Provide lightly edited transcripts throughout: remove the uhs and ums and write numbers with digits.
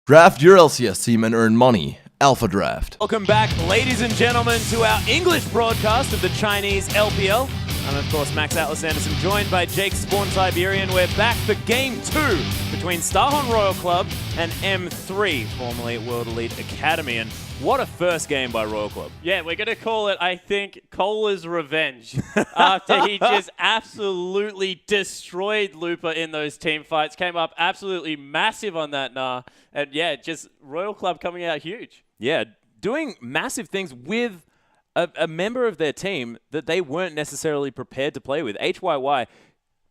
Draft your LCS team and earn money. Alpha Draft. Welcome back, ladies and gentlemen, to our English broadcast of the Chinese LPL. I'm, of course, Max Atlas Anderson, joined by Jake Spawn Siberian. We're back for Game 2 between Starhorn Royal Club and M3, formerly World Elite Academy. And what a first game by Royal Club. Yeah, we're going to call it, I think, Cola's revenge. After he just absolutely destroyed Looper in those team fights. Came up absolutely massive on that Nah. And yeah, just Royal Club coming out huge. Yeah, doing massive things with a member of their team that they weren't necessarily prepared to play with. HYY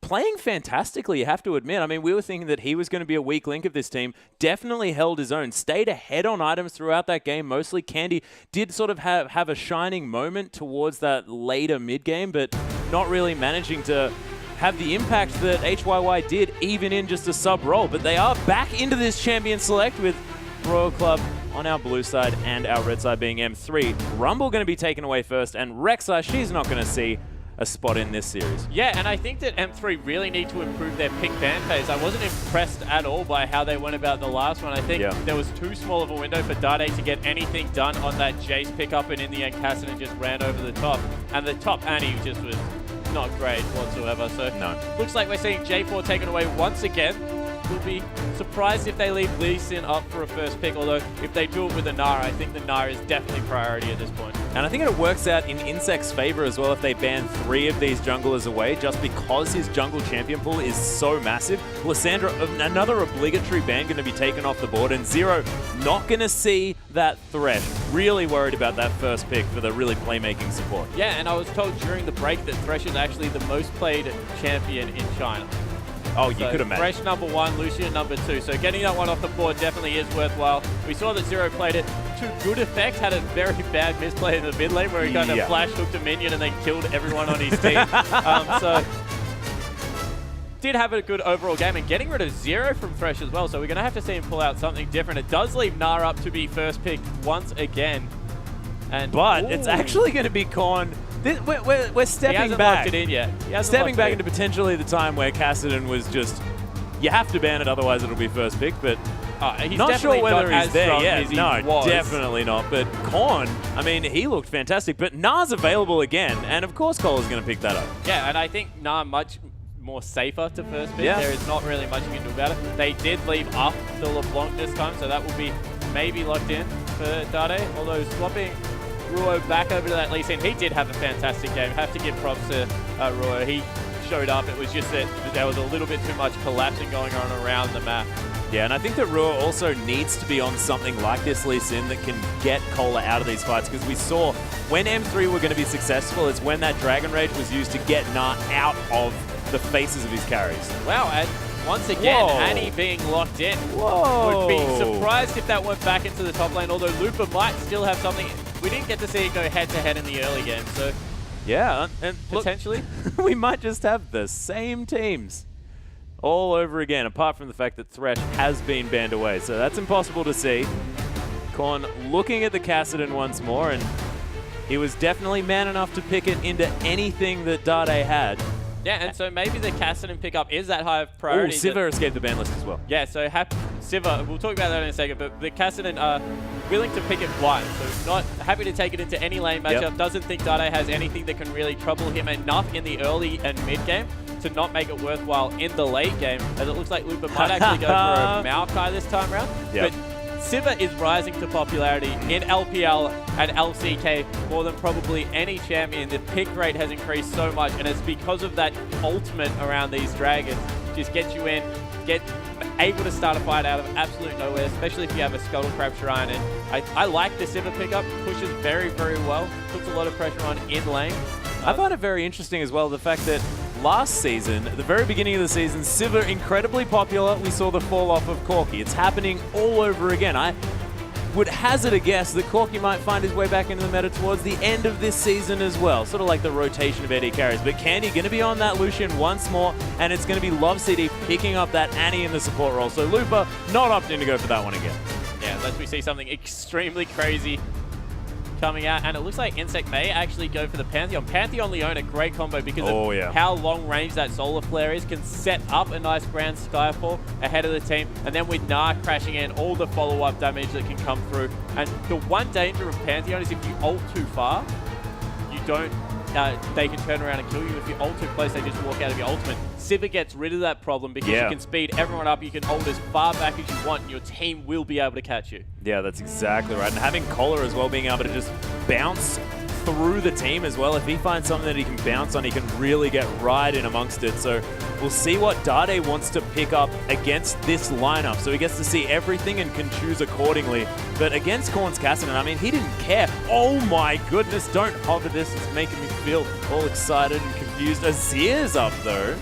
playing fantastically, you have to admit. I mean, we were thinking that he was going to be a weak link of this team. Definitely held his own. Stayed ahead on items throughout that game. Mostly Candy did sort of have a shining moment towards that later mid-game, but not really managing to have the impact that HYY did, even in just a sub role. But they are back into this champion select with Royal Club on our blue side and our red side being M3. Rumble going to be taken away first, and Rexa, she's not going to see a spot in this series. Yeah, and I think that M3 really need to improve their pick ban phase. I wasn't impressed at all by how they went about the last one. I think there was too small of a window for Dade to get anything done on that Jace pickup, and in the end, Cassidy just ran over the top. And the top Annie just was not great whatsoever. So no. Looks like we're seeing J4 taken away once again. We'll be surprised if they leave Lee Sin up for a first pick, although if they do it with a Nara, I think the Nara is definitely priority at this point. And I think it works out in Insect's favor as well if they ban 3 of these junglers away, just because his jungle champion pool is so massive. Lysandra, another obligatory ban going to be taken off the board, and Zero not going to see that Thresh. Really worried about that first pick for the really playmaking support. Yeah, and I was told during the break that Thresh is actually the most played champion in China. Oh, you could imagine. Thresh number 1, Lucian number 2. So getting that one off the board definitely is worthwhile. We saw that Zero played it to good effect, had a very bad misplay in the mid lane where he kind of flash hooked a minion and then killed everyone on his team. So did have a good overall game, and getting rid of Zero from Thresh as well. So we're going to have to see him pull out something different. It does leave Nara up to be first pick once again. But it's actually going to be Korn. We're stepping back. Locked it in yet. Stepping back into potentially the time where Cassidy was just, you have to ban it, otherwise it'll be first pick. But he's not sure whether he's there yet. No, definitely not. But Korn, I mean, he looked fantastic. But Na's available again, and of course Cola's going to pick that up. Yeah, and I think Na much more safer to first pick. There is not really much you can do about it. They did leave up the LeBlanc this time, so that will be maybe locked in for Dade. Although swapping Ruo back over to that Lee Sin, he did have a fantastic game. Have to give props to Ruo. He showed up. It was just that there was a little bit too much collapsing going on around the map. Yeah, and I think that Ruo also needs to be on something like this Lee Sin that can get Cola out of these fights, because we saw when M3 were going to be successful, it's when that Dragon Rage was used to get Na out of the faces of his carries. Wow, and once again, Annie being locked in. Would be surprised if that went back into the top lane, although Looper might still have something. We didn't get to see it go head-to-head in the early game, so yeah, and potentially we might just have the same teams all over again, apart from the fact that Thresh has been banned away, so that's impossible to see. Korn looking at the Cassidy once more, and he was definitely man enough to pick it into anything that Dade had. Yeah, and so maybe the Cassidy pickup is that high of priority. Siva escaped the ban list as well. Yeah, so Siva, we'll talk about that in a second, but the Cassidy are willing to pick it blind, so not happy to take it into any lane matchup. Doesn't think Dade has anything that can really trouble him enough in the early and mid game to not make it worthwhile in the late game, as it looks like Looper might actually go for a Maokai this time around. But Siva is rising to popularity in LPL and LCK more than probably any champion. The pick rate has increased so much, and it's because of that ultimate around these dragons. Just get you in, get able to start a fight out of absolute nowhere, especially if you have a Scuttle Crab Shrine. And I like the Siva pickup, pushes very, very well, puts a lot of pressure on in lane. I find it very interesting as well, the fact that last season, at the very beginning of the season, Siva incredibly popular. We saw the fall off of Corki. It's happening all over again. I would hazard a guess that Corki might find his way back into the meta towards the end of this season as well. Sort of like the rotation of AD carries. But Candy going to be on that Lucian once more, and it's going to be Love CD picking up that Annie in the support role. So Looper not opting to go for that one again. Yeah, unless we see something extremely crazy coming out, and it looks like Insect may actually go for the Pantheon. Pantheon Leona, great combo because of yeah. how long range that Solar Flare is, can set up a nice Grand Skyfall ahead of the team, and then with Gnar crashing in, all the follow-up damage that can come through. And the one danger of Pantheon is if you ult too far, you don't, they can turn around and kill you. If you ult too close, they just walk out of your ultimate. Sivir gets rid of that problem because you can speed everyone up, you can ult as far back as you want, and your team will be able to catch you. Yeah, that's exactly right. And having Collar as well, being able to just bounce through the team as well. If he finds something that he can bounce on, he can really get right in amongst it. So we'll see what Dade wants to pick up against this lineup. So he gets to see everything and can choose accordingly. But against Corns Cassidy, I mean, he didn't care. Oh my goodness, don't hover this. It's making me feel all excited and confused. Azir's up though.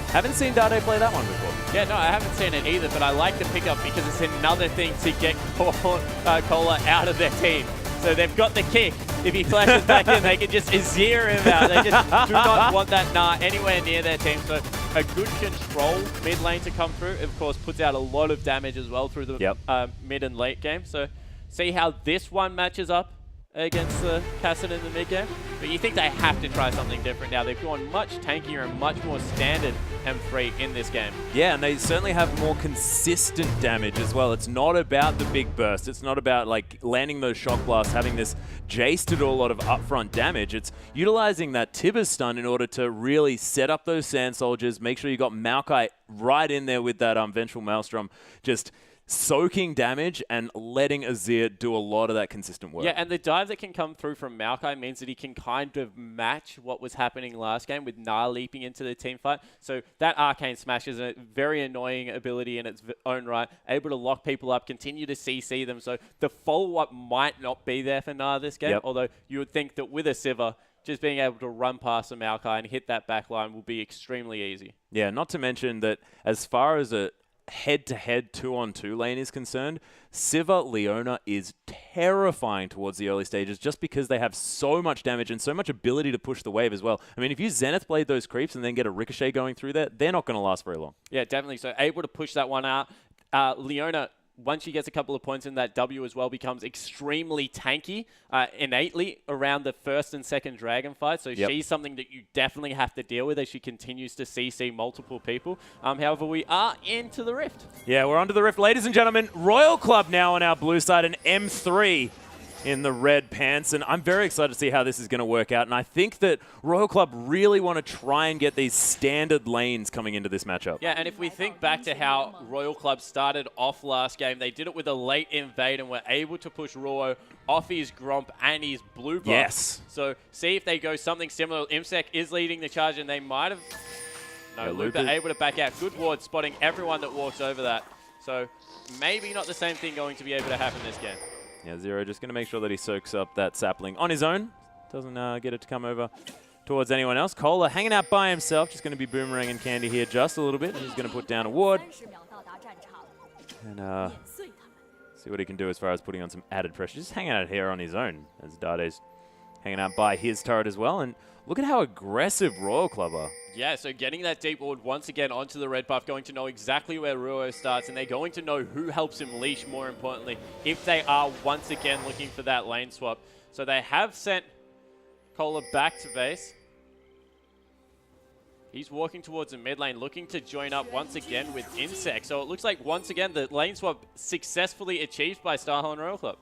Haven't seen Dade play that one before. Yeah, no, I haven't seen it either, but I like the pickup because it's another thing to get Cola out of their team. So they've got the kick. If he flashes back in, they can just Azir him out. They just do not want that Gnar anywhere near their team. So a good control mid lane to come through. Of course, puts out a lot of damage as well through the mid and late game. So see how this one matches up against Cassidy in the mid game. But you think they have to try something different now. They've gone much tankier and much more standard M3 in this game. Yeah, and they certainly have more consistent damage as well. It's not about the big burst. It's not about like landing those shock blasts, having this Jace to do a lot of upfront damage. It's utilizing that Tibber stun in order to really set up those Sand Soldiers, make sure you got Maokai right in there with that Vengeful Maelstrom, just soaking damage and letting Azir do a lot of that consistent work. Yeah, and the dive that can come through from Maokai means that he can kind of match what was happening last game with Gnar leaping into the team fight. So that Arcane Smash is a very annoying ability in its own right, able to lock people up, continue to CC them. So the follow-up might not be there for Gnar this game, although you would think that with a Sivir, just being able to run past a Maokai and hit that back line will be extremely easy. Yeah, not to mention that as far as a head-to-head 2-on-2 lane is concerned, Sivir Leona is terrifying towards the early stages just because they have so much damage and so much ability to push the wave as well. I mean, if you Zenith Blade those creeps and then get a Ricochet going through there, they're not going to last very long. Yeah, definitely. So able to push that one out. Leona, once she gets a couple of points in that W as well, becomes extremely tanky innately around the first and second dragon fight. So she's something that you definitely have to deal with as she continues to CC multiple people. However, we are into the Rift. Yeah, we're onto the Rift. Ladies and gentlemen, Royal Club now on our blue side and M3 in the red pants, and I'm very excited to see how this is going to work out, and I think that Royal Club really want to try and get these standard lanes coming into this matchup. Yeah, and if we think back to how Royal Club started off last game, they did it with a late invade and were able to push Ruo off his Gromp and his blue buff. Yes. So see if they go something similar. Imsec is leading the charge, and they might have... No, Looper able to back out. Good ward, spotting everyone that walks over that. So maybe not the same thing going to be able to happen this game. Yeah, Zero just going to make sure that he soaks up that sapling on his own. Doesn't get it to come over towards anyone else. Kohler hanging out by himself. Just going to be boomeranging Candy here just a little bit. He's going to put down a ward. And see what he can do as far as putting on some added pressure. Just hanging out here on his own as Dade's hanging out by his turret as well. And look at how aggressive Royal Club are. Yeah, so getting that deep ward once again onto the red buff, going to know exactly where Ruo starts, and they're going to know who helps him leash, more importantly, if they are once again looking for that lane swap. So they have sent Kohler back to base. He's walking towards the mid lane, looking to join up once again with Insect. So it looks like once again the lane swap successfully achieved by Starhole and Royal Club.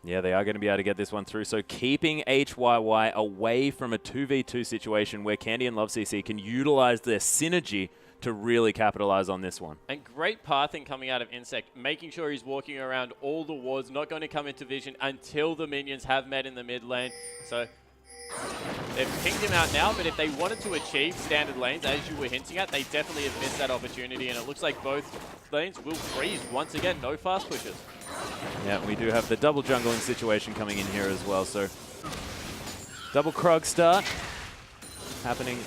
Yeah, they are going to be able to get this one through. So keeping HYY away from a 2v2 situation where Candy and LoveCC can utilize their synergy to really capitalize on this one. And great pathing coming out of Insect, making sure he's walking around all the wards, not going to come into vision until the minions have met in the mid lane. So they've pinged him out now, but if they wanted to achieve standard lanes, as you were hinting at, they definitely have missed that opportunity, and it looks like both lanes will freeze. Once again, no fast pushes. Yeah, we do have the double jungling situation coming in here as well, so double Krog start happening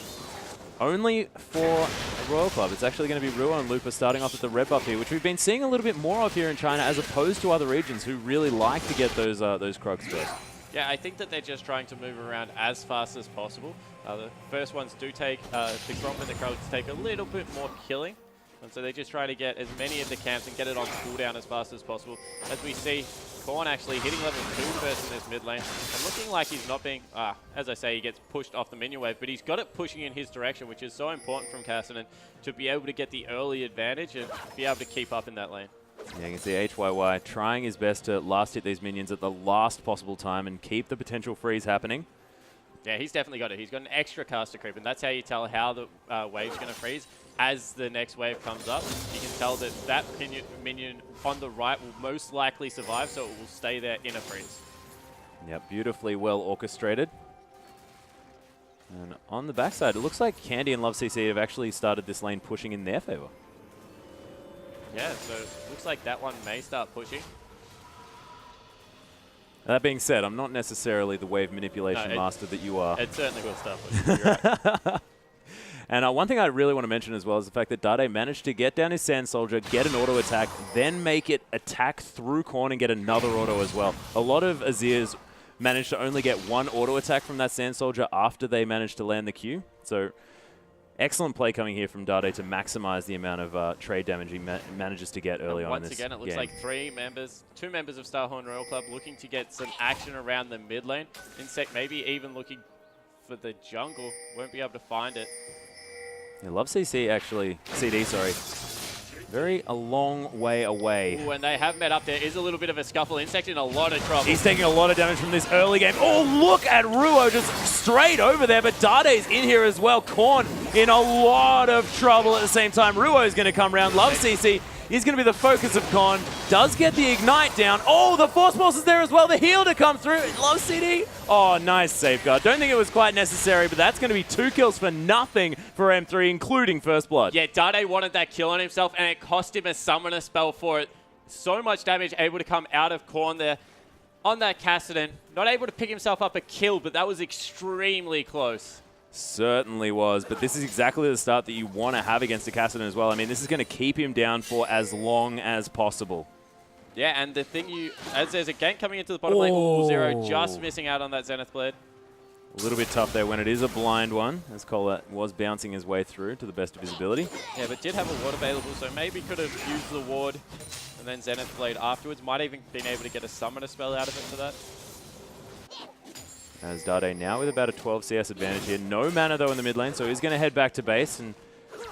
only for Royal Club. It's actually going to be Ruo and Lupa starting off with the red buff here, which we've been seeing a little bit more of here in China as opposed to other regions who really like to get those Krogs first. Yeah, I think that they're just trying to move around as fast as possible. The first ones do take, the Gromp and the Krogs take a little bit more killing. And so they're just trying to get as many of the camps and get it on cooldown as fast as possible. As we see, Korn actually hitting level 2 first in this mid lane. And looking like he's not being, as I say, he gets pushed off the minion wave, but he's got it pushing in his direction, which is so important from Cassidy to be able to get the early advantage and be able to keep up in that lane. Yeah, you can see HYY trying his best to last hit these minions at the last possible time and keep the potential freeze happening. Yeah, he's definitely got it. He's got an extra caster creep, and that's how you tell how the wave's going to freeze. As the next wave comes up, you can tell that that minion on the right will most likely survive, so it will stay there in a freeze. Yep, beautifully well orchestrated. And on the backside, it looks like Candy and Love CC have actually started this lane pushing in their favor. Yeah, so it looks like that one may start pushing. That being said, I'm not necessarily the wave manipulation master that you are. It certainly will start pushing. You're right. And one thing I really want to mention as well is the fact that Dade managed to get down his Sand Soldier, get an auto attack, then make it attack through Korn and get another auto as well. A lot of Azirs managed to only get one auto attack from that Sand Soldier after they managed to land the Q. So excellent play coming here from Dade to maximize the amount of trade damage he manages to get early on in this game. Once again, it looks like two members of Starhorn Royal Club looking to get some action around the mid lane. Insect maybe even looking for the jungle. Won't be able to find it. Yeah, Love CC actually, CD, sorry. A long way away. Ooh, and they have met up. There is a little bit of a scuffle. Insect in a lot of trouble. He's taking a lot of damage from this early game. Oh, look at Ruo just straight over there, but Dade's in here as well. Korn in a lot of trouble at the same time. Ruo is going to come around. Love CC is going to be the focus of Korn. Does get the Ignite down. Oh, the Force Pulse is there as well. The heal to come through. Love CD. Oh, nice safeguard. Don't think it was quite necessary, but that's going to be 2 kills for nothing for M3, including First Blood. Yeah, Dade wanted that kill on himself, and it cost him a summoner spell for it. So much damage able to come out of Korn there on that Cassidy. Not able to pick himself up a kill, but that was extremely close. Certainly was, but this is exactly the start that you want to have against a Cassidy as well. I mean, this is going to keep him down for as long as possible. Yeah, and the thing as there's a gank coming into the bottom lane, ooh, Zero just missing out on that Zenith Blade. A little bit tough there when it is a blind one, as Cola was bouncing his way through to the best of his ability. Yeah, but did have a ward available, so maybe could have used the ward and then Zenith Blade afterwards. Might even been able to get a summoner spell out of it for that. As Dade now with about a 12 CS advantage here. No mana though in the mid lane, so he's going to head back to base and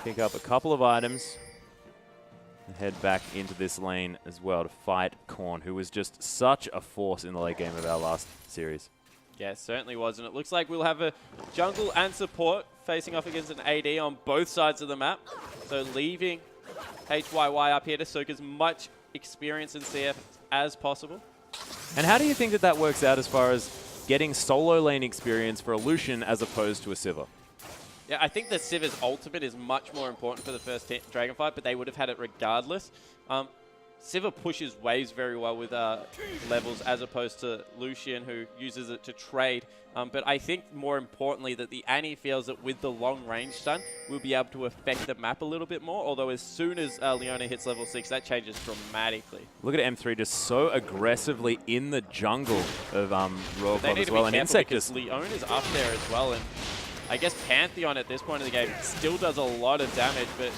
pick up a couple of items and head back into this lane as well to fight Korn, who was just such a force in the late game of our last series. Yeah, certainly was, and it looks like we'll have a jungle and support facing off against an AD on both sides of the map. So leaving HYY up here to soak as much experience in CF as possible. And how do you think that that works out as far as getting solo lane experience for a Lucian as opposed to a Sivir? Yeah, I think that Sivir's ultimate is much more important for the first Dragon fight, but they would have had it regardless. Sivir pushes waves very well with levels as opposed to Lucian, who uses it to trade. But I think more importantly that the Annie feels that with the long range stun, we'll be able to affect the map a little bit more. Although as soon as Leona hits level 6, that changes dramatically. Look at M3 just so aggressively in the jungle of Royal Club as well. And Insect because Leona is up there as well. And I guess Pantheon at this point in the game still does a lot of damage, but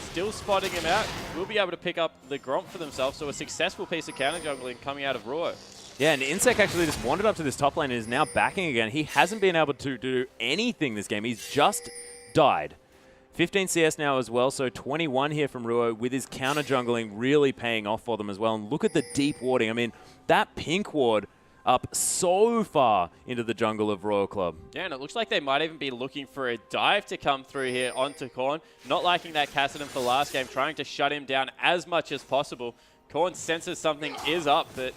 still spotting him out. We'll be able to pick up the Gromp for themselves. So a successful piece of counter jungling coming out of Ruo. Yeah, and Insect actually just wandered up to this top lane and is now backing again. He hasn't been able to do anything this game. He's just died. 15 CS now as well, so 21 here from Ruo with his counter jungling really paying off for them as well. And look at the deep warding. I mean, that pink ward up so far into the jungle of Royal Club. Yeah, and it looks like they might even be looking for a dive to come through here onto Korn. Not liking that Cassidy for last game, trying to shut him down as much as possible. Korn senses something is up, but...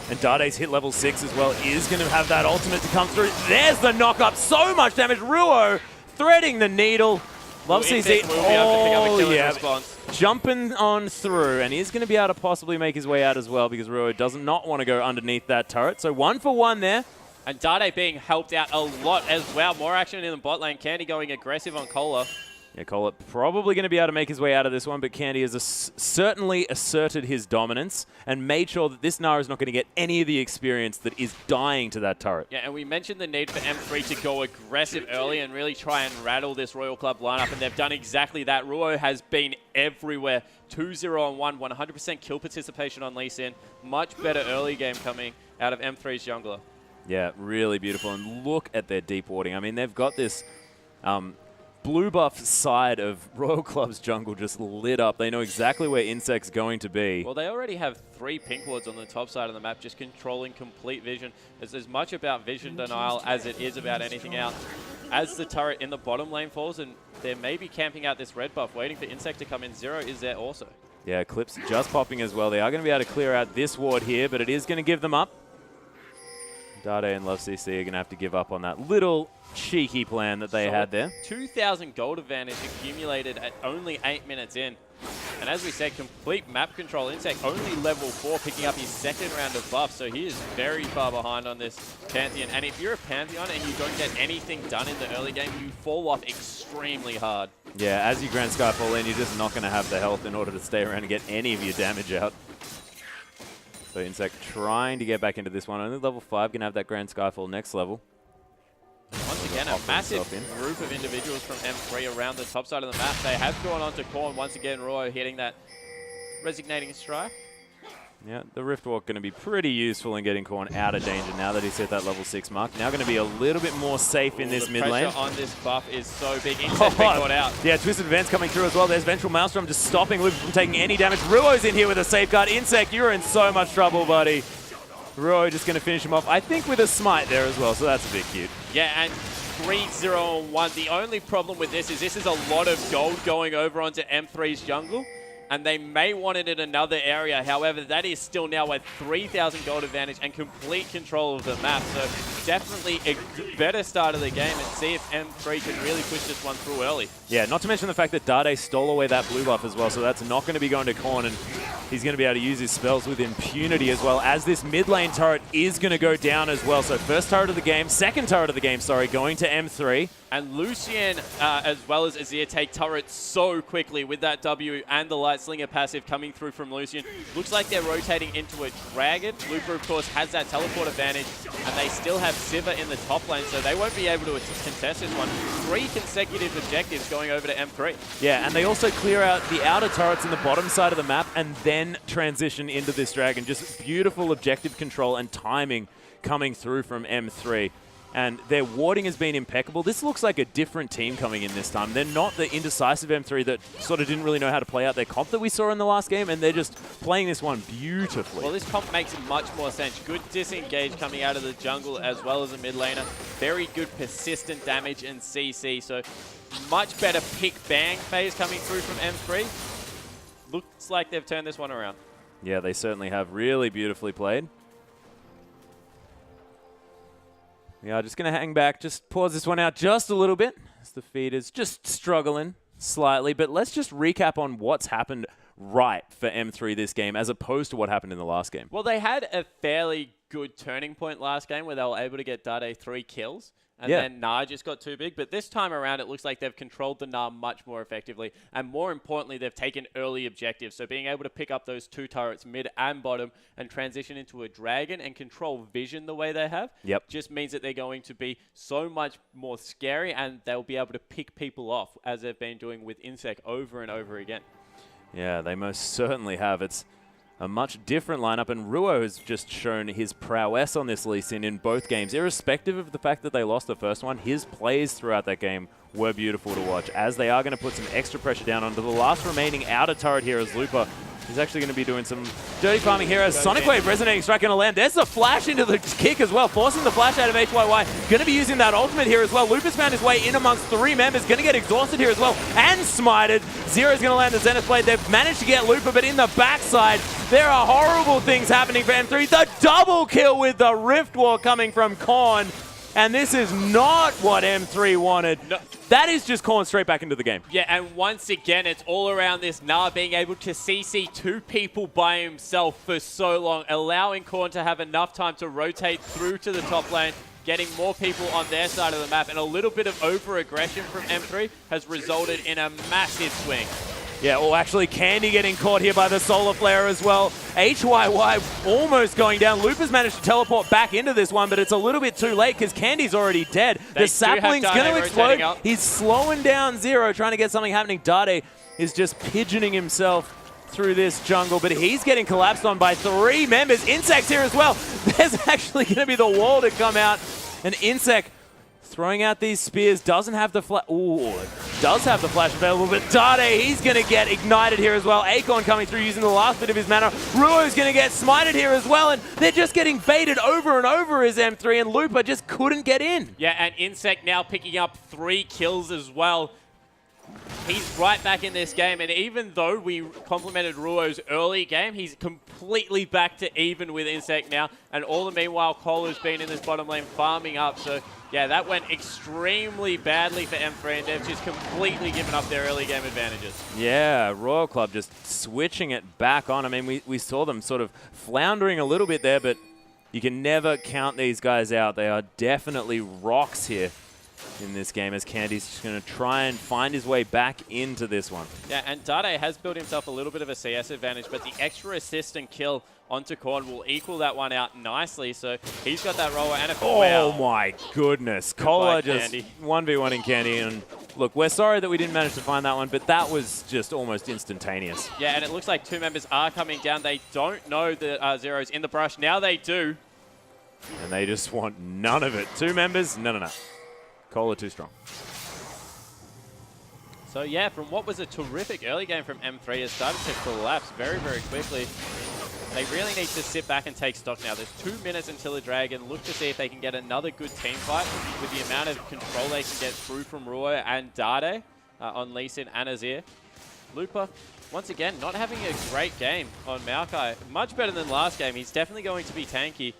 And Dade's hit level 6 as well is going to have that ultimate to come through. There's the knock-up. So much damage. Ruo threading the needle. Love CC. Oh, yeah. Jumping on through, and he's going to be able to possibly make his way out as well because Ruo does not want to go underneath that turret. So 1 for 1 there. And Dade being helped out a lot as well. More action in the bot lane. Candy going aggressive on Cola. Yeah, Collet probably going to be able to make his way out of this one, but Candy has certainly asserted his dominance and made sure that this Nara is not going to get any of the experience that is dying to that turret. Yeah, and we mentioned the need for M3 to go aggressive early and really try and rattle this Royal Club lineup, and they've done exactly that. Ruo has been everywhere. 2-0 on 1, 100% kill participation on Lee Sin. Much better early game coming out of M3's jungler. Yeah, really beautiful. And look at their deep warding. I mean, they've got this blue buff side of Royal Club's jungle just lit up. They know exactly where Insect's going to be. Well, they already have 3 pink wards on the top side of the map, just controlling complete vision. It's as much about vision denial as it is about anything else. As the turret in the bottom lane falls, and they're maybe camping out this red buff, waiting for Insect to come in. Zero is there also. Yeah, Clips just popping as well. They are going to be able to clear out this ward here, but it is going to give them up. Dade and Love CC are going to have to give up on that little cheeky plan that they had there. 2,000 gold advantage accumulated at only 8 minutes in. And as we said, complete map control. Insect only level 4, picking up his 2nd round of buff, so he is very far behind on this Pantheon. And if you're a Pantheon and you don't get anything done in the early game, you fall off extremely hard. Yeah, as you Grand Skyfall in, you're just not going to have the health in order to stay around and get any of your damage out. So Insect trying to get back into this one. Only level 5 can have that Grand Skyfall next level. Once again, a massive group of individuals from M3 around the top side of the map. They have gone on to Korn once again. Roy hitting that resignating strike. Yeah, the Rift Walk going to be pretty useful in getting Korn out of danger now that he's hit that level 6 mark. Now going to be a little bit more safe in this mid lane. The pressure on this buff is so big. Insect being caught out. Yeah, Twisted Advance coming through as well. There's Ventral Maelstrom just stopping Luke from taking any damage. Ruo's in here with a safeguard. Insect, you're in so much trouble, buddy. Ruo just going to finish him off, I think, with a smite there as well, so that's a bit cute. Yeah, and 3-0 on 1. The only problem with this is a lot of gold going over onto M3's jungle, and they may want it in another area. However, that is still now a 3,000 gold advantage and complete control of the map. So definitely a better start of the game, and see if M3 can really push this one through early. Yeah, not to mention the fact that Dade stole away that blue buff as well, so that's not going to be going to Korn, and he's going to be able to use his spells with impunity as well, as this mid lane turret is going to go down as well. So first turret of the game, second turret of the game, sorry, going to M3. And Lucian, as well as Azir, take turrets so quickly with that W and the Light Slinger passive coming through from Lucian. Looks like they're rotating into a Dragon. Lupa, of course, has that teleport advantage, and they still have Sivir in the top lane, so they won't be able to contest this one. 3 consecutive objectives going over to M3. Yeah, and they also clear out the outer turrets in the bottom side of the map and then transition into this Dragon. Just beautiful objective control and timing coming through from M3. And their warding has been impeccable. This looks like a different team coming in this time. They're not the indecisive M3 that sort of didn't really know how to play out their comp that we saw in the last game, and they're just playing this one beautifully. Well, this comp makes much more sense. Good disengage coming out of the jungle as well as a mid laner. Very good persistent damage and CC, so much better pick-bang phase coming through from M3. Looks like they've turned this one around. Yeah, they certainly have. Really beautifully played. We are just going to hang back, just pause this one out just a little bit, as the feed is just struggling slightly. But let's just recap on what's happened right for M3 this game, as opposed to what happened in the last game. Well, they had a fairly good turning point last game where they were able to get Dade 3 kills. And then Gnar just got too big. But this time around, it looks like they've controlled the Gnar much more effectively. And more importantly, they've taken early objectives. So being able to pick up those 2 turrets, mid and bottom, and transition into a Dragon and control vision the way they have, just means that they're going to be so much more scary, and they'll be able to pick people off, as they've been doing with Insect over and over again. Yeah, they most certainly have. It's a much different lineup, and Ruo has just shown his prowess on this Lee Sin in both games. Irrespective of the fact that they lost the first one, his plays throughout that game were beautiful to watch, as they are going to put some extra pressure down onto the last remaining outer turret here as Lupa is actually going to be doing some dirty farming here as Sonic Wave resonating strike going to land. There's the flash into the kick as well, forcing the flash out of HYY. Going to be using that ultimate here as well. Lupa's found his way in amongst 3 members, going to get exhausted here as well, and smited. Zero's going to land the Zenith Blade. They've managed to get Lupa, but in the backside, there are horrible things happening for M3. The double kill with the Rift Walk coming from Korn. And this is not what M3 wanted. No. That is just Korn straight back into the game. Yeah, and once again, it's all around this Gnar being able to CC 2 people by himself for so long, allowing Korn to have enough time to rotate through to the top lane, getting more people on their side of the map, and a little bit of over-aggression from M3 has resulted in a massive swing. Yeah, oh, actually, Candy getting caught here by the Solar Flare as well. HYY almost going down. Loop has managed to teleport back into this one, but it's a little bit too late because Candy's already dead. The sapling's going to explode. He's slowing down Zero, trying to get something happening. Dade is just pigeoning himself through this jungle, but he's getting collapsed on by 3 members. Insect's here as well. There's actually going to be the wall to come out. And Insect throwing out these spears, doesn't have the flash. Ooh, does have the flash available, but Dade, he's going to get ignited here as well. Acorn coming through using the last bit of his mana. Ruo's going to get smited here as well, and they're just getting baited over and over as M3, and Looper just couldn't get in. Yeah, and Insect now picking up 3 kills as well. He's right back in this game, and even though we complimented Ruo's early game, he's completely back to even with Insect now, and all the meanwhile, Cola's been in this bottom lane farming up, so yeah, that went extremely badly for M3, and they've just completely given up their early game advantages. Yeah, Royal Club just switching it back on. I mean, we saw them sort of floundering a little bit there, but you can never count these guys out. They are definitely rocks here in this game, as Candy's just going to try and find his way back into this one. Yeah, and Dade has built himself a little bit of a CS advantage, but the extra assist and kill onto Korn will equal that one out nicely, so he's got that roller and a Oh my goodness. Cola just 1v1ing Candy, and look, we're sorry that we didn't manage to find that one, but that was just almost instantaneous. Yeah, and it looks like 2 members are coming down. They don't know that Zero's in the brush. Now they do. And they just want none of it. 2 members? No. Cola too strong. So yeah, from what was a terrific early game from M3, has started to collapse very, very quickly. They really need to sit back and take stock now. There's 2 minutes until the Dragon. Look to see if they can get another good team fight with the amount of control they can get through from Ruo and Dade on Lee Sin and Azir. Looper, once again, not having a great game on Maokai. Much better than last game. He's definitely going to be tanky,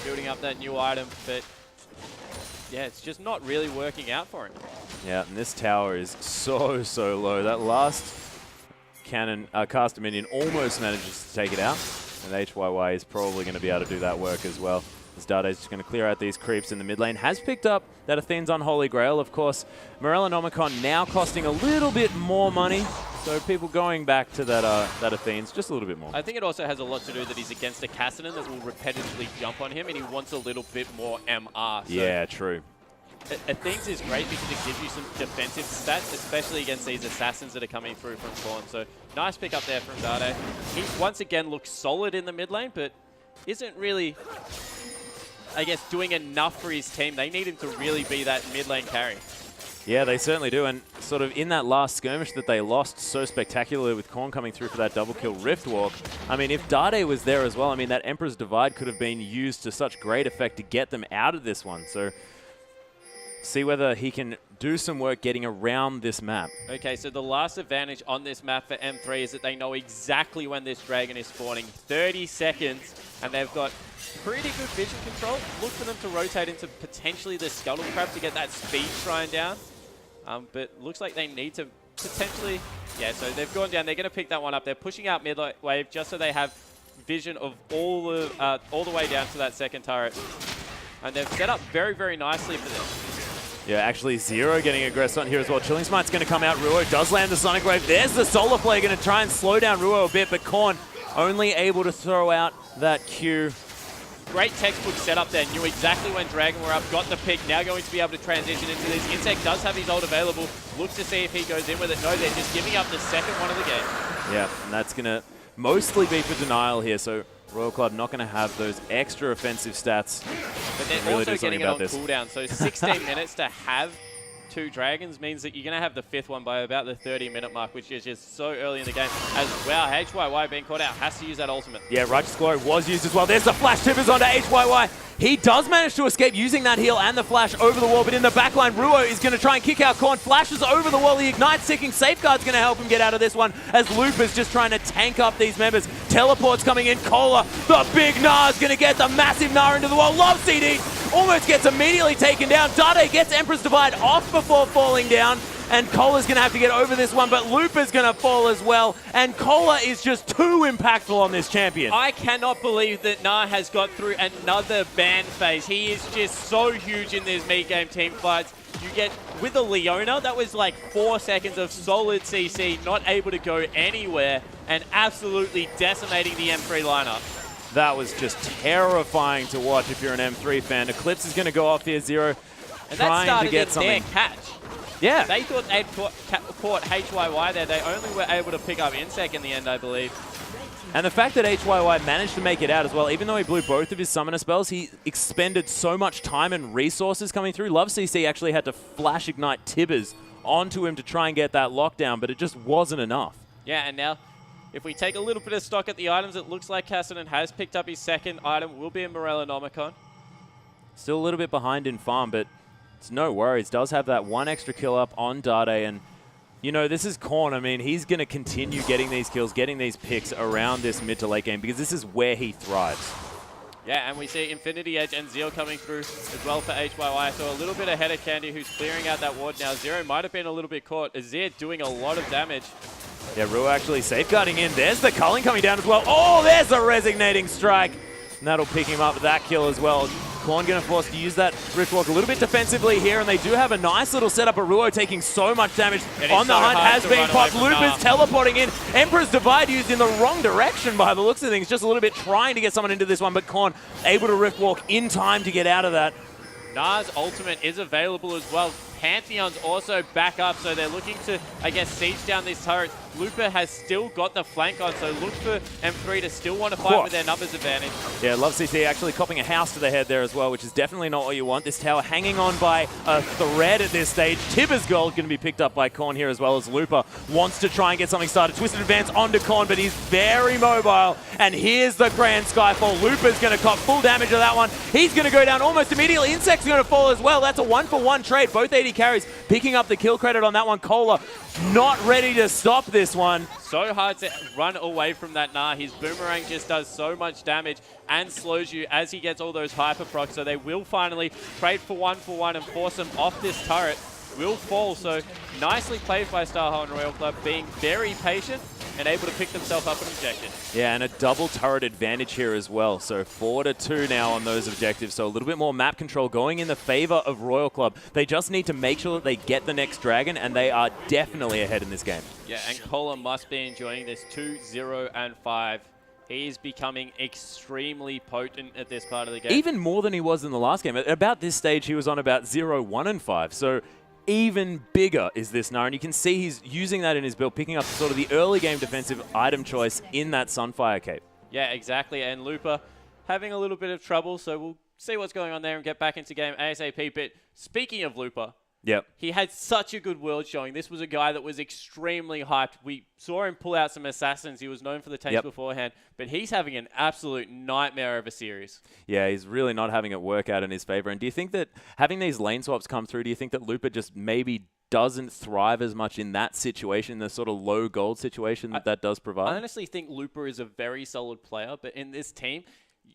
building up that new item, but yeah, it's just not really working out for him. Yeah, and this tower is so low. That last cannon, caster minion almost manages to take it out, and HYY is probably going to be able to do that work as well. As Dade's just going to clear out these creeps in the mid lane. Has picked up that Athene's Unholy Grail. Of course, Morellonomicon now costing a little bit more money, so people going back to that Athene's just a little bit more. I think it also has a lot to do that he's against a Cassidy that will repetitively jump on him, and he wants a little bit more MR. So yeah, true. Athene's is great because it gives you some defensive stats, especially against these assassins that are coming through from Korn. So nice pick up there from Dade. He once again looks solid in the mid lane, but isn't really, I guess, doing enough for his team. They need him to really be that mid lane carry. Yeah, they certainly do. And sort of in that last skirmish that they lost so spectacularly with Korn coming through for that double kill Rift Walk, I mean, if Dade was there as well, I mean, that Emperor's Divide could have been used to such great effect to get them out of this one. So see whether he can do some work getting around this map. Okay, so the last advantage on this map for M3 is that they know exactly when this Dragon is spawning. 30 seconds, and they've got pretty good vision control. Look for them to rotate into potentially the Scuttle Crab to get that speed shrine down. But looks like they need to potentially... Yeah, so they've gone down. They're going to pick that one up. They're pushing out mid-wave just so they have vision of all the way down to that second turret. And they've set up very, very nicely for this. Yeah, actually Zero getting aggressed on here as well. Chilling Smite's going to come out. Ruo does land the Sonic Wave. There's the Solar Flare going to try and slow down Ruo a bit, but Korn only able to throw out that Q. Great textbook setup there. Knew exactly when Dragon were up, got the pick, now going to be able to transition into this. Insect does have his ult available. Looks to see if he goes in with it. No, they're just giving up the second one of the game. Yeah, and that's going to mostly be for denial here, so Royal Club not going to have those extra offensive stats. But they're really also getting it on cooldown, so 16 minutes to have 2 Dragons means that you're going to have the 5th one by about the 30-minute mark, which is just so early in the game. As well, HYY being caught out, has to use that ultimate. Yeah, Righteous Glory was used as well. There's the flash tippers onto HYY. He does manage to escape using that heal and the flash over the wall, but in the backline, Ruo is going to try and kick out Korn. Flashes over the wall. He ignites, Seeking Safeguard's going to help him get out of this one, as Looper's just trying to tank up these members. Teleport's coming in. Cola, the big Gnar, is going to get the massive Gnar into the wall. Love CD almost gets immediately taken down. Dade gets Emperor's Divide off before falling down. and Cola's going to have to get over this one, but Lupa's going to fall as well, and Cola is just too impactful on this champion. I cannot believe that Na has got through another ban phase. He is just so huge in these mid-game team fights. You get, with a Leona, that was like 4 seconds of solid CC, not able to go anywhere, and absolutely decimating the M3 lineup. That was just terrifying to watch if you're an M3 fan. Eclipse is going to go off here, Zero, And that trying started to get in something. their catch. Yeah. They thought they'd caught HYY there. They only were able to pick up Insec in the end, I believe. And the fact that HYY managed to make it out as well, even though he blew both of his summoner spells, he expended so much time and resources coming through. Love CC actually had to flash ignite Tibbers onto him to try and get that lockdown, but it just wasn't enough. Yeah, and now, if we take a little bit of stock at the items, it looks like Cassidy has picked up his second item, will be a Morellonomicon. Still a little bit behind in farm, but it's no worries. Does have that one extra kill up on Dade, and you know, this is Korn. I mean, he's going to continue getting these kills, getting these picks around this mid to late game because this is where he thrives. Yeah, and we see Infinity Edge and Zeal coming through as well for HYY. So a little bit ahead of Candy, who's clearing out that ward now. Zero might have been a little bit caught. Azir doing a lot of damage. Yeah, Ru actually safeguarding in. There's the culling coming down as well. Oh, there's a resignating strike. And that'll pick him up that kill as well. Korn going to force to use that Riftwalk a little bit defensively here, and they do have a nice little setup. Ruo taking so much damage on the hunt has been popped. Lupa's teleporting in. Emperor's Divide used in the wrong direction by the looks of things. Just a little bit trying to get someone into this one, but Korn able to Riftwalk in time to get out of that. Na's ultimate is available as well. Pantheon's also back up, so they're looking to, I guess, siege down these turrets. Lupa has still got the flank on, so look for M3 to still want to fight with their numbers advantage. Yeah, Love CC actually copping a house to the head there as well, which is definitely not what you want. This tower hanging on by a thread at this stage. Tibber's gold going to be picked up by Korn here as well, as Lupa wants to try and get something started. Twisted advance onto Korn, but he's very mobile. And here's the Grand Skyfall. Lupa's going to cop full damage of that one. He's going to go down almost immediately. Insect's going to fall as well. That's a 1-for-1 trade. Both AD carries picking up the kill credit on that one. Cola not ready to stop this one. So hard to run away from that Na. His boomerang just does so much damage and slows you as he gets all those hyper procs. So they will finally trade for 1-for-1 and force him off this turret. Will fall. So nicely played by Starhole and Royal Club, being very patient and able to pick themselves up an objective. Yeah, and a double turret advantage here as well. So 4-2 now on those objectives. So a little bit more map control going in the favor of Royal Club. They just need to make sure that they get the next dragon, and they are definitely ahead in this game. Yeah, and Cola must be enjoying this 2-0-5. He is becoming extremely potent at this part of the game. Even more than he was in the last game. At about this stage, he was on about 0-1-5. So even bigger is this now, and you can see he's using that in his build, picking up sort of the early game defensive item choice in that Sunfire Cape. Yeah, exactly, and Lupa having a little bit of trouble, so we'll see what's going on there and get back into game ASAP. But speaking of Lupa, yep, he had such a good world showing. This was a guy that was extremely hyped. We saw him pull out some assassins. He was known for the tanks beforehand, but he's having an absolute nightmare of a series. Yeah, he's really not having it work out in his favor. And do you think that having these lane swaps come through, do you think that Lupa just maybe doesn't thrive as much in that situation, the sort of low gold situation that does provide? I honestly think Lupa is a very solid player, but in this team,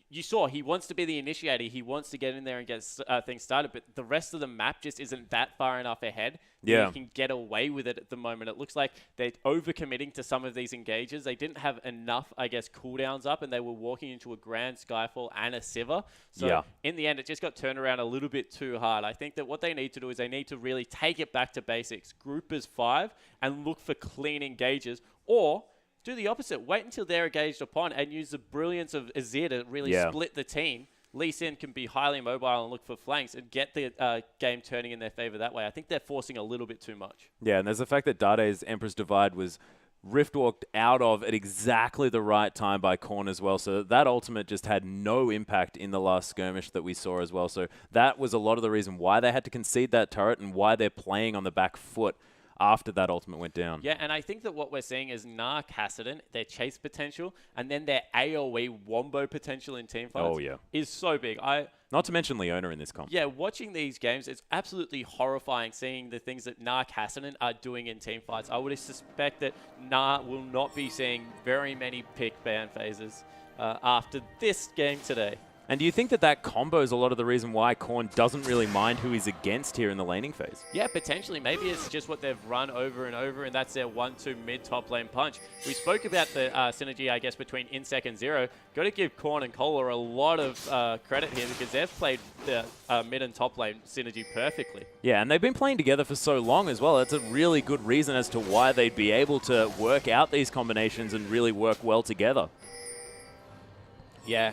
you saw he wants to be the initiator. He wants to get in there and get things started, but the rest of the map just isn't that far enough ahead. Yeah. You can get away with it at the moment. It looks like they're overcommitting to some of these engages. They didn't have enough, I guess, cooldowns up, and they were walking into a Grand Skyfall and a Sivir. So in the end, it just got turned around a little bit too hard. I think that what they need to do is they need to really take it back to basics. Group as 5 and look for clean engages, or do the opposite. Wait until they're engaged upon and use the brilliance of Azir to really split the team. Lee Sin can be highly mobile and look for flanks and get the game turning in their favor that way. I think they're forcing a little bit too much. Yeah, and there's the fact that Dade's Emperor's Divide was Riftwalked out of at exactly the right time by Korn as well. So that ultimate just had no impact in the last skirmish that we saw as well. So that was a lot of the reason why they had to concede that turret and why they're playing on the back foot after that ultimate went down. Yeah, and I think that what we're seeing is Na Kassadin, their chase potential, and then their AoE wombo potential in teamfights is so big. Not to mention Leona in this comp. Yeah, watching these games, it's absolutely horrifying seeing the things that Na Kassadin are doing in teamfights. I would suspect that Na will not be seeing very many pick ban phases after this game today. And do you think that that combo is a lot of the reason why Korn doesn't really mind who he's against here in the laning phase? Yeah, potentially. Maybe it's just what they've run over and over, and that's their 1-2 mid-top lane punch. We spoke about the synergy, I guess, between Insec and Zero. Got to give Korn and Kohler a lot of credit here because they've played the mid and top lane synergy perfectly. Yeah, and they've been playing together for so long as well. That's a really good reason as to why they'd be able to work out these combinations and really work well together. Yeah.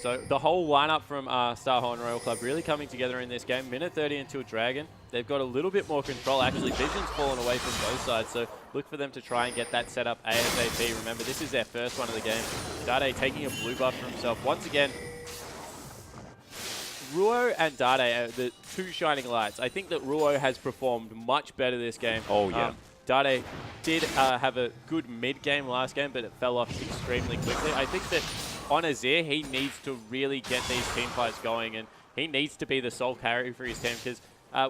So the whole lineup from Starhorn Royal Club really coming together in this game. Minute 30 until Dragon. They've got a little bit more control. Actually, Vision's fallen away from both sides, so look for them to try and get that set up ASAP. Remember, this is their first one of the game. Dade taking a blue buff for himself. Once again, Ruo and Dade are the two shining lights. I think that Ruo has performed much better this game. Oh, yeah. Dade did have a good mid-game last game, but it fell off extremely quickly. I think that on Azir, he needs to really get these team fights going, and he needs to be the sole carry for his team, because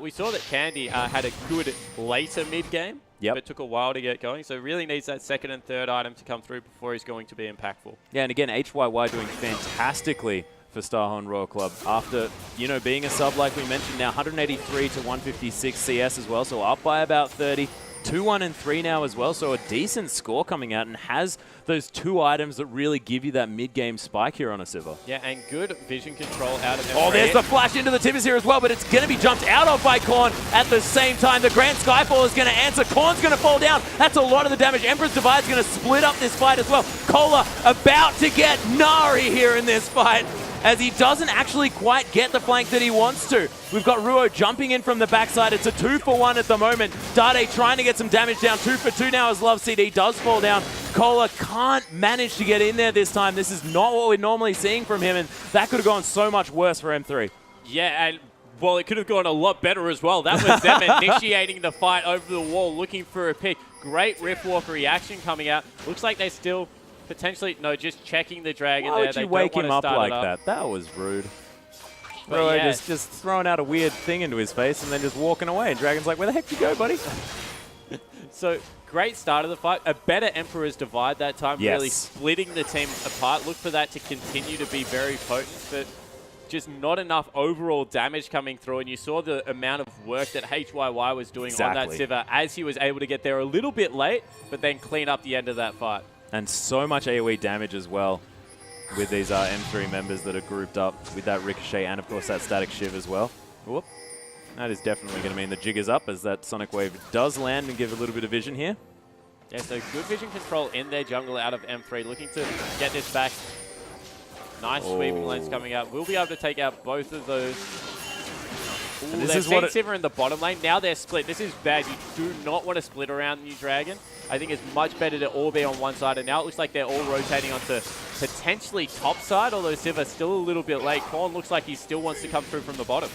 we saw that Candy had a good later mid-game, but it took a while to get going, so really needs that second and third item to come through before he's going to be impactful. Yeah, and again, HYY doing fantastically for Starhorn Royal Club after, you know, being a sub like we mentioned now, 183 to 156 CS as well, so up by about 30. 2-1 and 3 now as well, so a decent score coming out and has those two items that really give you that mid-game spike here on a Sivir. Yeah, and good vision control out of them. Oh, there's the flash into the Timbers here as well, but it's going to be jumped out of by Korn at the same time. The Grand Skyfall is going to answer. Korn's going to fall down. That's a lot of the damage. Emperor's Divide is going to split up this fight as well. Kohler about to get Nari here in this fight, as he doesn't actually quite get the flank that he wants to. We've got Ruo jumping in from the backside. It's a 2-for-1 at the moment. Dade trying to get some damage down. 2-for-2 now as Love CD does fall down. Kohler can't manage to get in there this time. This is not what we're normally seeing from him, and that could have gone so much worse for M3. Yeah, and well, it could have gone a lot better as well. That was them initiating the fight over the wall, looking for a pick. Great Riftwalk reaction coming out. Looks like they still potentially, no, just checking the Dragon there. Why would you wake him up like that? That was rude. Bro, yeah, just throwing out a weird thing into his face and then just walking away. And Dragon's like, where the heck did you go, buddy? So, great start of the fight. A better Emperor's Divide that time, really splitting the team apart. Look for that to continue to be very potent, but just not enough overall damage coming through. And you saw the amount of work that HYY was doing on that Sivir as he was able to get there a little bit late, but then clean up the end of that fight. And so much AoE damage as well with these M3 members that are grouped up with that Ricochet and, of course, that Static Shiv as well. Whoop. That is definitely going to mean the jig is up as that Sonic Wave does land and give a little bit of vision here. Yeah, so good vision control in their jungle out of M3, looking to get this back. Nice sweeping lanes coming out. We'll be able to take out both of those. Ooh, they've seen Sivir in the bottom lane. Now they're split. This is bad. You do not want to split around New Dragon. I think it's much better to all be on one side. And now it looks like they're all rotating onto potentially top side, although Sivir still a little bit late. Korn looks like he still wants to come through from the bottom.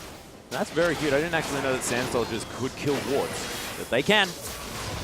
That's very cute. I didn't actually know that Sand Soldiers could kill wards, but they can.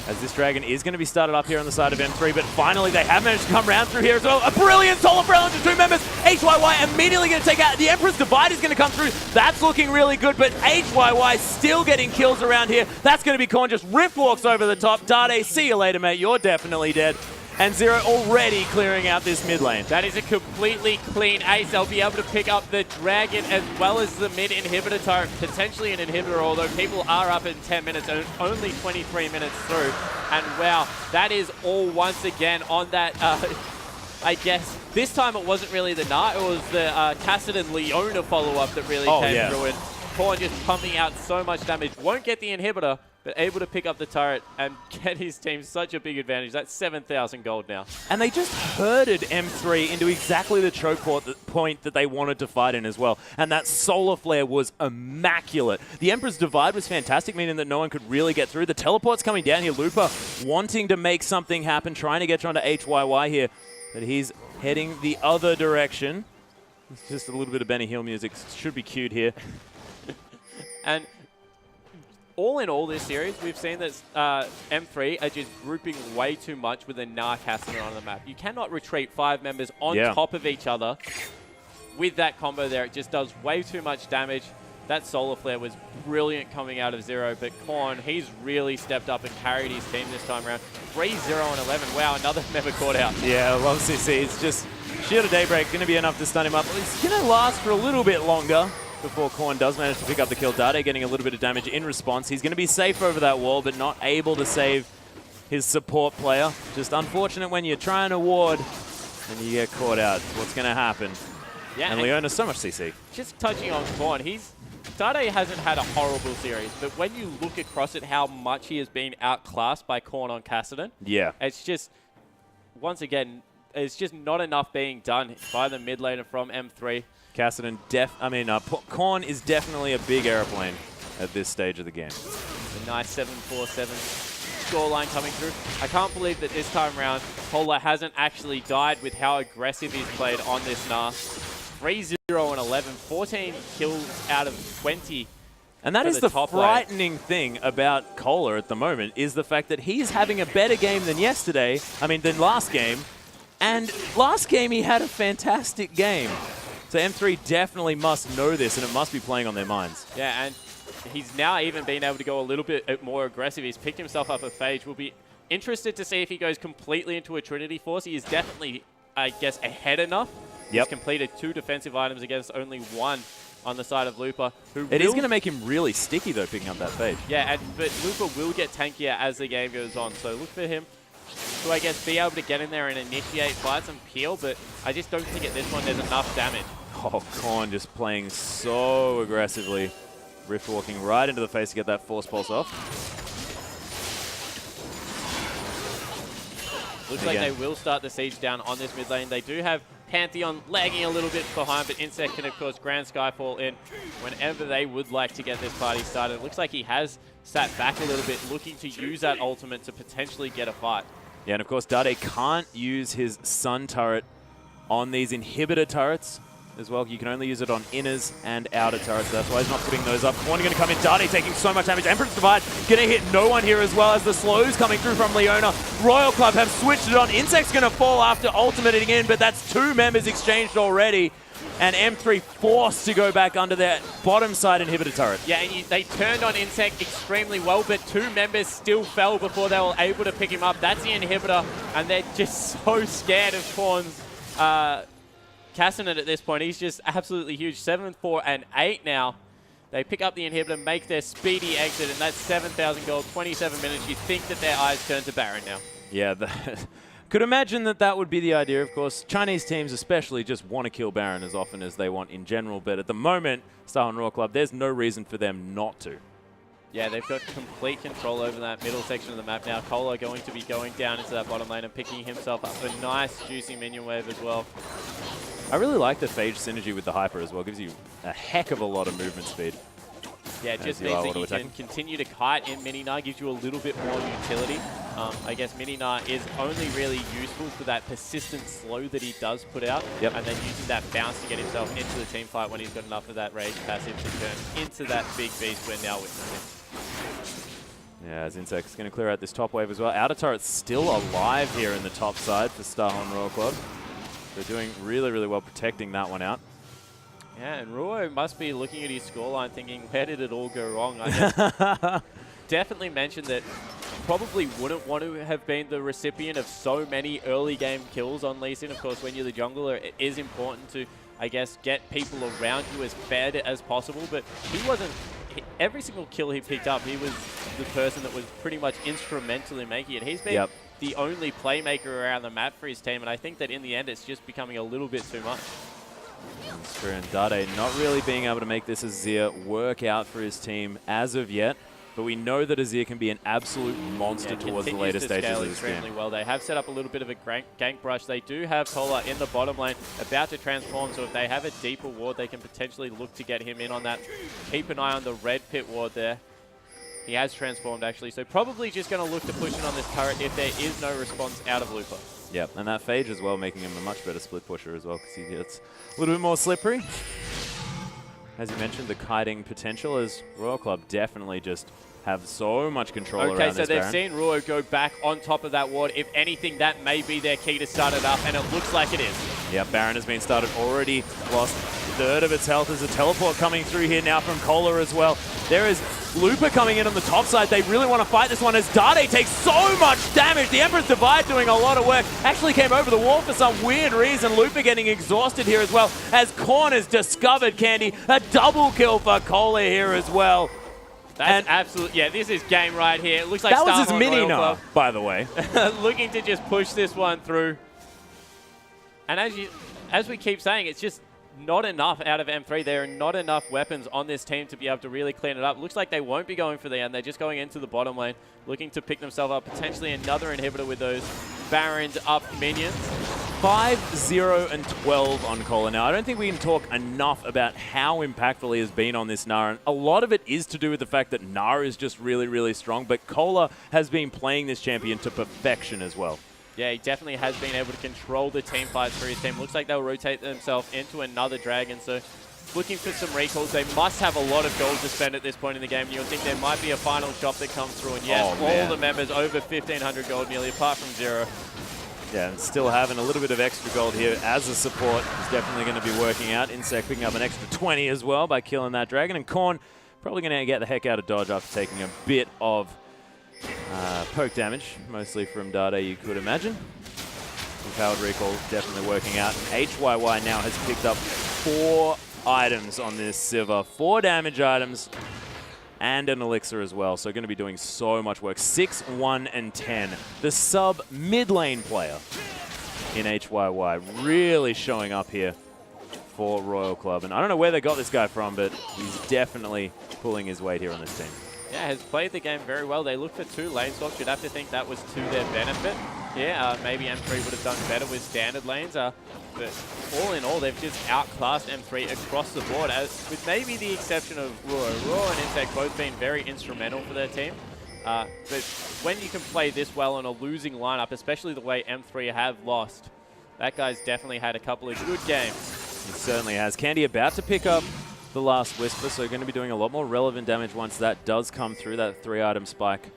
As this Dragon is going to be started up here on the side of M3, but finally they have managed to come round through here as well. A brilliant solo for into two members. HYY immediately going to take out. The Emperor's Divide is going to come through. That's looking really good, but HYY still getting kills around here. That's going to be Korn, just Rift walks over the top. Dade, see you later, mate. You're definitely dead. And Zero already clearing out this mid lane. That is a completely clean ace. They'll be able to pick up the Dragon as well as the mid inhibitor turret. Potentially an inhibitor, although people are up in 10 minutes and only 23 minutes through. And wow, that is all once again on that, I guess. This time it wasn't really the Gnar, it was the Kassadin Leona follow-up that really came through. And Korn just pumping out so much damage. Won't get the inhibitor, but able to pick up the turret and get his team such a big advantage. That's 7,000 gold now. And they just herded M3 into exactly the choke point that they wanted to fight in as well. And that Solar Flare was immaculate. The Emperor's Divide was fantastic, meaning that no one could really get through. The teleport's coming down here. Looper wanting to make something happen, trying to get onto HYY here. But he's heading the other direction. It's just a little bit of Benny Hill music. Should be cute here. And all in all this series, we've seen that M3 are just grouping way too much with a Gnar Kassadin on the map. You cannot retreat 5 members on top of each other with that combo there. It just does way too much damage. That Solar Flare was brilliant coming out of Zero, but Korn, he's really stepped up and carried his team this time around. 3-0 and 11. Wow, another member caught out. Yeah, Love CC. It's just, Shield of Daybreak going to be enough to stun him up. It's going to last for a little bit longer before Korn does manage to pick up the kill. Dade getting a little bit of damage in response. He's going to be safe over that wall, but not able to save his support player. Just unfortunate when you're trying to ward and you get caught out. What's going to happen? Yeah, and Leona's so much CC. Just touching on Korn, Dade hasn't had a horrible series, but when you look across at how much he has been outclassed by Korn on Kassadin, yeah, it's just, once again, it's just not enough being done by the mid laner from M3. Kassadin, Korn is definitely a big airplane at this stage of the game. A nice 7-4-7 scoreline coming through. I can't believe that this time around, Polar hasn't actually died with how aggressive he's played on this Nas. 3-0 and 11, 14 kills out of 20. And that is the frightening thing about Kohler at the moment, is the fact that he's having a better game than than last game. And last game he had a fantastic game. So M3 definitely must know this, and it must be playing on their minds. Yeah, and he's now even been able to go a little bit more aggressive. He's picked himself up a Phage. We'll be interested to see if he goes completely into a Trinity Force. He is definitely, I guess, ahead enough. Yep. He's completed 2 defensive items against only 1 on the side of Lupa. It is going to make him really sticky, though, picking up that Phage. Yeah, but Lupa will get tankier as the game goes on. So look for him to, I guess, be able to get in there and initiate fights and peel. But I just don't think at this one there's enough damage. Oh, Korn just playing so aggressively. Rift walking right into the face to get that Force Pulse off. Looks like they will start the siege down on this mid lane. They do have Pantheon lagging a little bit behind, but Insect can, of course, Grand Skyfall in whenever they would like to get this party started. It looks like he has sat back a little bit, looking to use that ultimate to potentially get a fight. Yeah, and of course, Dade can't use his Sun turret on these inhibitor turrets as well. You can only use it on inners and outer turrets. That's why he's not putting those up. Korn going to come in. Dade taking so much damage. Emperor's Divide going to hit no one here, as well as the slows coming through from Leona. Royal Club have switched it on. Insect's going to fall after ultimating in, but that's 2 members exchanged already. And M3 forced to go back under their bottom side inhibitor turret. Yeah, and they turned on Insect extremely well, but 2 members still fell before they were able to pick him up. That's the inhibitor, and they're just so scared of Korn's Kassadin at this point. He's just absolutely huge. 7, 4, and 8 now. They pick up the inhibitor, make their speedy exit, and that's 7,000 gold, 27 minutes. You think that their eyes turn to Baron now. Yeah, could imagine that would be the idea. Of course, Chinese teams especially just want to kill Baron as often as they want in general, but at the moment, Star and Raw Club, there's no reason for them not to. Yeah, they've got complete control over that middle section of the map now. Kohler going to be going down into that bottom lane and picking himself up a nice, juicy minion wave as well. I really like the Phage synergy with the Hyper as well. Gives you a heck of a lot of movement speed. Yeah, it just means that you can continue to kite in Mini-Na, gives you a little bit more utility. I guess Mini-Na is only really useful for that persistent slow that he does put out, and then using that bounce to get himself into the team fight when he's got enough of that rage passive to turn into that big beast we're now witnessing. Yeah, as Insect's going to clear out this top wave as well. Outer turret's still alive here in the top side for Starhorn Royal Club. They're doing really, really well protecting that one out. Yeah, and Ruo must be looking at his scoreline thinking, where did it all go wrong? I guess definitely mentioned that probably wouldn't want to have been the recipient of so many early game kills on Lee Sin. Of course, when you're the jungler, it is important to, I guess, get people around you as fed as possible, but he wasn't. Every single kill he picked up, he was the person that was pretty much instrumental in making it. He's been the only playmaker around the map for his team, and I think that in the end, it's just becoming a little bit too much. And Dade not really being able to make this Azir work out for his team as of yet, but we know that Azir can be an absolute monster towards the later stages of this game. Well, they have set up a little bit of a gank brush. They do have Tola in the bottom lane, about to transform, so if they have a deeper ward, they can potentially look to get him in on that. Keep an eye on the red pit ward there. He has transformed, actually, so probably just going to look to push in on this turret if there is no response out of Lupa. Yep, and that Phage as well, making him a much better split pusher as well, because he gets a little bit more slippery. As you mentioned, the kiting potential as Royal Club definitely just have so much control Okay, around so this they've Baron. seen Ruo go back on top of that ward. If anything, that may be their key to start it up, and it looks like it is. Yeah, Baron has been started already, lost a third of its health. There's a teleport coming through here now from Kohler as well. There is Looper coming in on the top side. They really want to fight this one as Dade takes so much damage. The Emperor's Divide doing a lot of work. Actually came over the wall for some weird reason. Looper getting exhausted here as well as Korn has discovered Candy. A double kill for Kohler here as well. That's absolutely, yeah, this is game right here. It looks like That was his Starhorn mini Royal now, Club by the way. looking to just push this one through. And as we keep saying, it's just not enough out of M3. There are not enough weapons on this team to be able to really clean it up. Looks like they won't be going for the end. They're just going into the bottom lane, looking to pick themselves up. Potentially another inhibitor with those Barons up minions. 5-0 and 12 on Kohler. Now, I don't think we can talk enough about how impactful he has been on this Nara. A lot of it is to do with the fact that Nara is just really, really strong, but Kohler has been playing this champion to perfection as well. Yeah, he definitely has been able to control the team fights for his team. Looks like they'll rotate themselves into another dragon, so looking for some recalls. They must have a lot of gold to spend at this point in the game. You'll think there might be a final shop that comes through, and yes, all the members over 1,500 gold nearly, apart from Zero. Yeah, and still having a little bit of extra gold here as a support is definitely going to be working out. Insect picking up an extra 20 as well by killing that dragon. And Korn probably going to get the heck out of dodge after taking a bit of poke damage, mostly from Dade, you could imagine. Empowered recall definitely working out. And HYY now has picked up 4 items on this Sivir. 4 damage items and an elixir as well. So going to be doing so much work. 6, 1, and 10. The sub mid lane player in HYY really showing up here for Royal Club. And I don't know where they got this guy from, but he's definitely pulling his weight here on this team. Yeah, has played the game very well. They look for 2 lane swaps. You'd have to think that was to their benefit. Yeah, maybe M3 would have done better with standard lanes. But all in all, they've just outclassed M3 across the board, with maybe the exception of Ruo. Ruo and Insect both been very instrumental for their team. But when you can play this well on a losing lineup, especially the way M3 have lost, that guy's definitely had a couple of good games. He certainly has. Candy about to pick up the last Whisper, so going to be doing a lot more relevant damage once that does come through, that 3-item spike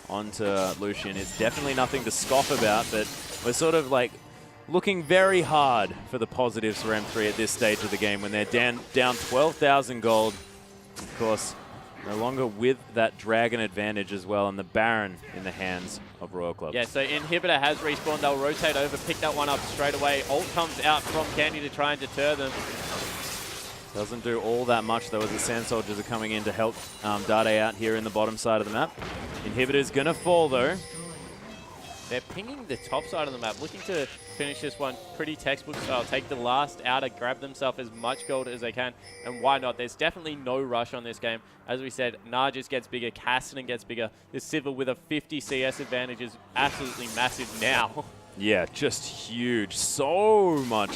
onto Lucian. It's definitely nothing to scoff about, but we're sort of like looking very hard for the positives for M3 at this stage of the game when they're down 12,000 gold. Of course, no longer with that dragon advantage as well, and the Baron in the hands of Royal Club. Yeah, so Inhibitor has respawned. They'll rotate over, pick that one up straight away. Ult comes out from Candy to try and deter them. Doesn't do all that much though as the Sand Soldiers are coming in to help Dade out here in the bottom side of the map. Inhibitor's gonna fall though. They're pinging the top side of the map, looking to finish this one pretty textbook style. Take the last outer, grab themselves as much gold as they can, and why not? There's definitely no rush on this game. As we said, Nar just gets bigger, Cassidy gets bigger. This Sivir with a 50 CS advantage is absolutely massive now. Yeah, just huge. So much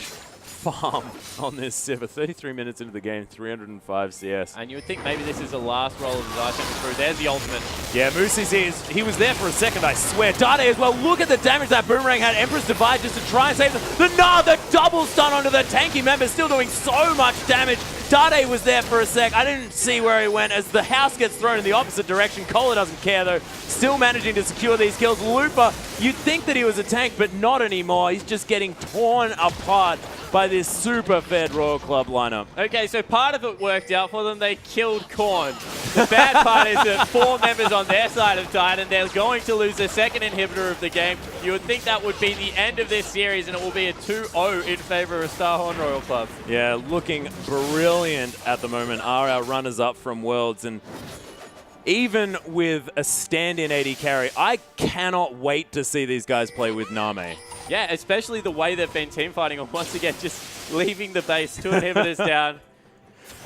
farm on this Sivir. 33 minutes into the game, 305 CS. And you would think maybe this is the last roll of his item through. There's the ultimate. Yeah, Moosey's he was there for a second, I swear. Dade as well. Look at the damage that Boomerang had. Emperor's Divide just to try and save them. The double stun onto the tanky member, still doing so much damage. Dade was there for a sec. I didn't see where he went as the house gets thrown in the opposite direction. Kohler doesn't care though. Still managing to secure these kills. Looper, you'd think that he was a tank, but not anymore. He's just getting torn apart by this super fed Royal Club lineup. Okay, so part of it worked out for them. They killed Korn. The bad part is that 4 members on their side have died, and they're going to lose the second inhibitor of the game. You would think that would be the end of this series, and it will be a 2-0 in favor of Starhorn Royal Club. Yeah, looking brilliant at the moment are our runners-up from Worlds, and even with a stand-in AD carry, I cannot wait to see these guys play with Name. Yeah, especially the way they've been teamfighting, and once again, just leaving the base, 2 inhibitors down.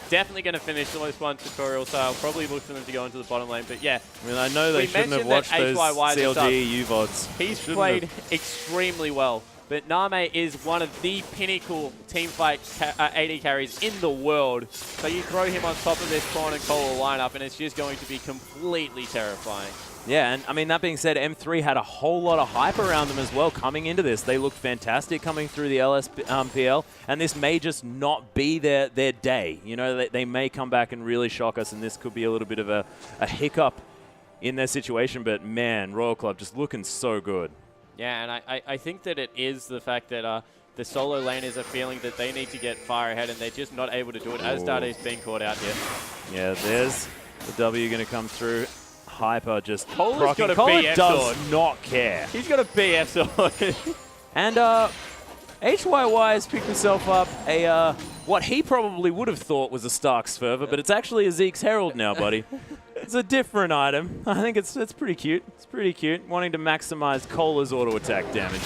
Definitely going to finish this one tutorial style. Probably look for them to go into the bottom lane, but yeah. I mean, I know they shouldn't have watched those CLG UVODs. He's played extremely well, but Name is one of the pinnacle teamfight AD carries in the world. So you throw him on top of this Korn and Kohler lineup, and it's just going to be completely terrifying. Yeah, and I mean, that being said, M3 had a whole lot of hype around them as well coming into this. They looked fantastic coming through the LSPL, and this may just not be their day. You know, they may come back and really shock us, and this could be a little bit of a hiccup in their situation. But man, Royal Club just looking so good. Yeah, and I think that it is the fact that the solo laners are feeling that they need to get far ahead, and they're just not able to do it, as Dade's being caught out here. Yeah, there's the W going to come through. Hyper just Cole's got a Cole BF does sword. not care. He's got a BF sword. And HYY has picked himself up a what he probably would have thought was a Stark's Fervor, but it's actually a Zeke's Herald now, buddy. It's a different item. I think it's pretty cute. It's pretty cute. Wanting to maximize Cola's auto attack damage.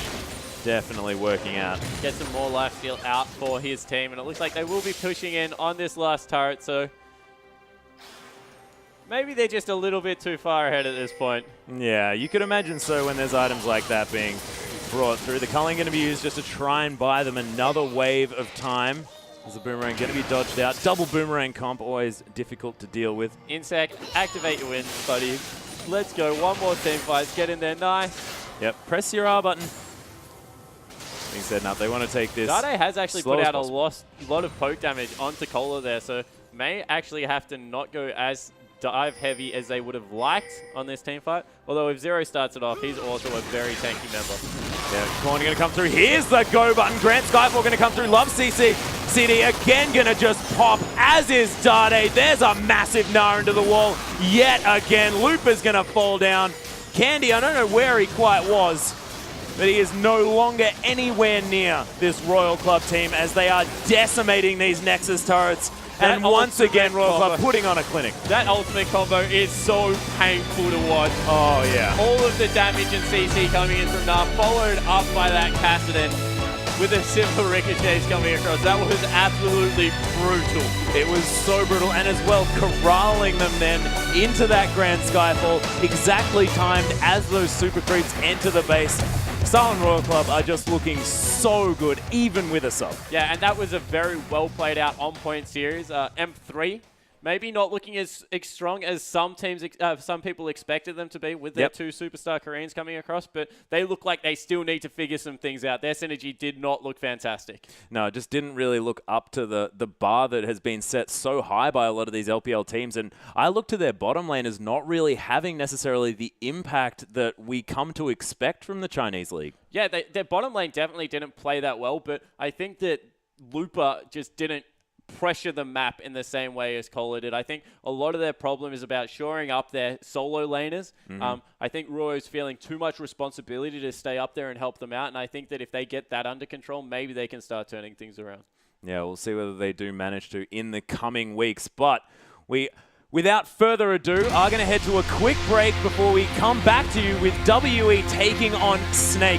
Definitely working out. Get some more lifesteal out for his team, and it looks like they will be pushing in on this last turret, so maybe they're just a little bit too far ahead at this point. Yeah, you could imagine so when there's items like that being brought through. The culling going to be used just to try and buy them another wave of time. As the boomerang going to be dodged out. Double boomerang comp, always difficult to deal with. Insect, activate your wins, buddy. Let's go. One more team fight. Get in there. Nice. Yep, press your R button. Being said, no, they want to take this. Dade has actually slow put as out a possible. lot of poke damage onto Cola there, so may actually have to not go as dive heavy as they would have liked on this team fight. Although if Zero starts it off, he's also a very tanky member. Yeah, corner going to come through. Here's the go button. Grant Skyfall going to come through. Love CC. CD again going to just pop, as is Dade. There's a massive Gnar into the wall. Yet again, Looper's going to fall down. Candy, I don't know where he quite was, but he is no longer anywhere near this Royal Club team as they are decimating these Nexus turrets. And once again, Royal Club putting on a clinic. That ultimate combo is so painful to watch. Oh, yeah. All of the damage and CC coming in from Gnar, followed up by that Kassadin with the simple ricochets coming across. That was absolutely brutal. It was so brutal, and as well, corralling them then into that Grand Skyfall, exactly timed as those super creeps enter the base. Silent Royal Club are just looking so good, even with a sub. Yeah, and that was a very well played out on-point series. M3 maybe not looking as strong as some teams, some people expected them to be with their two superstar Koreans coming across, but they look like they still need to figure some things out. Their synergy did not look fantastic. No, it just didn't really look up to the bar that has been set so high by a lot of these LPL teams, and I look to their bottom lane as not really having necessarily the impact that we come to expect from the Chinese league. Yeah, their bottom lane definitely didn't play that well, but I think that Looper just didn't pressure the map in the same way as Cola did. I think a lot of their problem is about shoring up their solo laners. I think Royo's feeling too much responsibility to stay up there and help them out, and I think that if they get that under control, maybe they can start turning things around. Yeah, we'll see whether they do manage to in the coming weeks, but without further ado, are going to head to a quick break before we come back to you with WE taking on Snake.